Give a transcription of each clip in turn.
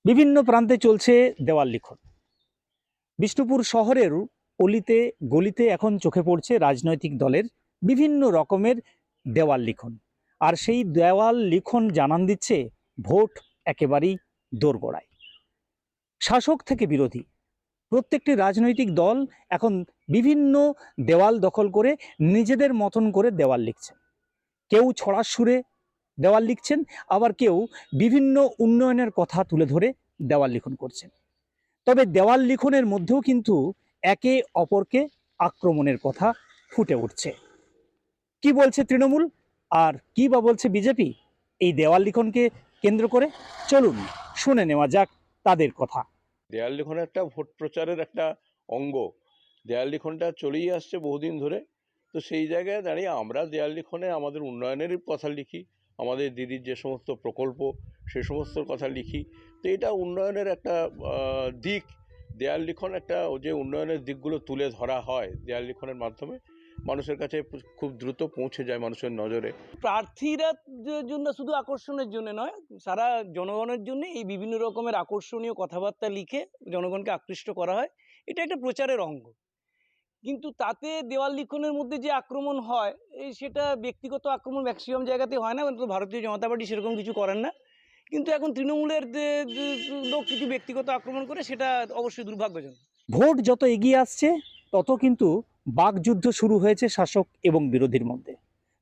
বিভিন্ন প্রান্তে চলছে দেওয়াল লিখন। বিষ্ণুপুর শহরের অলিতে গলিতে এখন চোখে পড়ছে রাজনৈতিক দলের বিভিন্ন রকমের দেওয়াল লিখন। আর সেই দেওয়াল লিখন জানান দিচ্ছে ভোট একেবারেই দোরগোড়ায়। শাসক থেকে বিরোধী প্রত্যেকটি রাজনৈতিক দল এখন বিভিন্ন দেওয়াল দখল করে নিজেদের মতন করে দেওয়াল লিখছেন। কেউ ছড়ার সুরে দেওয়াল লিখছেন, আবার কেউ বিভিন্ন উন্নয়নের কথা তুলে ধরে দেওয়াল লিখন করছেন। তবে দেওয়াল লিখনের মধ্যেও কিন্তু একে অপরকে আক্রমণের কথা ফুটে উঠছে। কি বলছে তৃণমূল আর কি বা বলছে বিজেপি এই দেওয়াল লিখনকে কেন্দ্র করে? চলুন শুনে নেওয়া যাক তাদের কথা। দেয়াল লিখন একটা ভোট প্রচারের একটা অঙ্গ। দেয়াল লিখনটা চলেই আসছে বহুদিন ধরে। তো সেই জায়গায় দাঁড়িয়ে আমরা দেয়াল লিখনে আমাদের উন্নয়নের কথা লিখি, আমাদের দিদির যে সমস্ত প্রকল্প সে সমস্ত কথা লিখি। তো এটা উন্নয়নের একটা দিক। দেয়াল লিখন একটা যে উন্নয়নের দিকগুলো তুলে ধরা হয় দেয়াল লিখনের মাধ্যমে, মানুষের কাছে খুব দ্রুত পৌঁছে যায় মানুষের নজরে। প্রার্থীরা জন্য শুধু আকর্ষণের জন্য নয়, সারা জনগণের জন্য এই বিভিন্ন রকমের আকর্ষণীয় কথাবার্তা লিখে জনগণকে আকৃষ্ট করা হয়। এটা একটা প্রচারের অঙ্গ। কিন্তু তাতে দেওয়াল লিখনের মধ্যে যে আক্রমণ হয় সেটা ব্যক্তিগত আক্রমণ ম্যাক্সিমাম জায়গাতে হয় না, কিন্তু ভারতীয় জনতা পার্টি সেরকম কিছু করেন না। কিন্তু এখন তৃণমূলের লোক কিছু ব্যক্তিগত আক্রমণ করে, সেটা অবশ্যই দুর্ভাগ্যজনক। ভোট যত এগিয়ে আসছে তত কিন্তু বাকযুদ্ধ শুরু হয়েছে শাসক এবং বিরোধীর মধ্যে।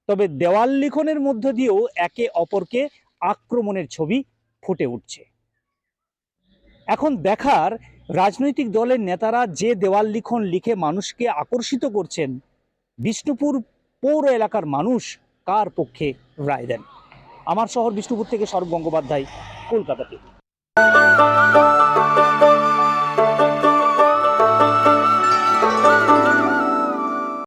তবে দেওয়াল লিখনের মধ্য দিয়েও একে অপরকে আক্রমণের ছবি ফুটে উঠছে। এখন দেখার রাজনৈতিক দলের নেতারা যে দেওয়াল লিখন লিখে মানুষকে আকর্ষিত করছেন, বিষ্ণুপুর পৌর এলাকার মানুষ কার পক্ষে রায় দেন। আমার শহর বিষ্ণুপুর থেকে স্বরূপ গঙ্গোপাধ্যায়, কলকাতা থেকে।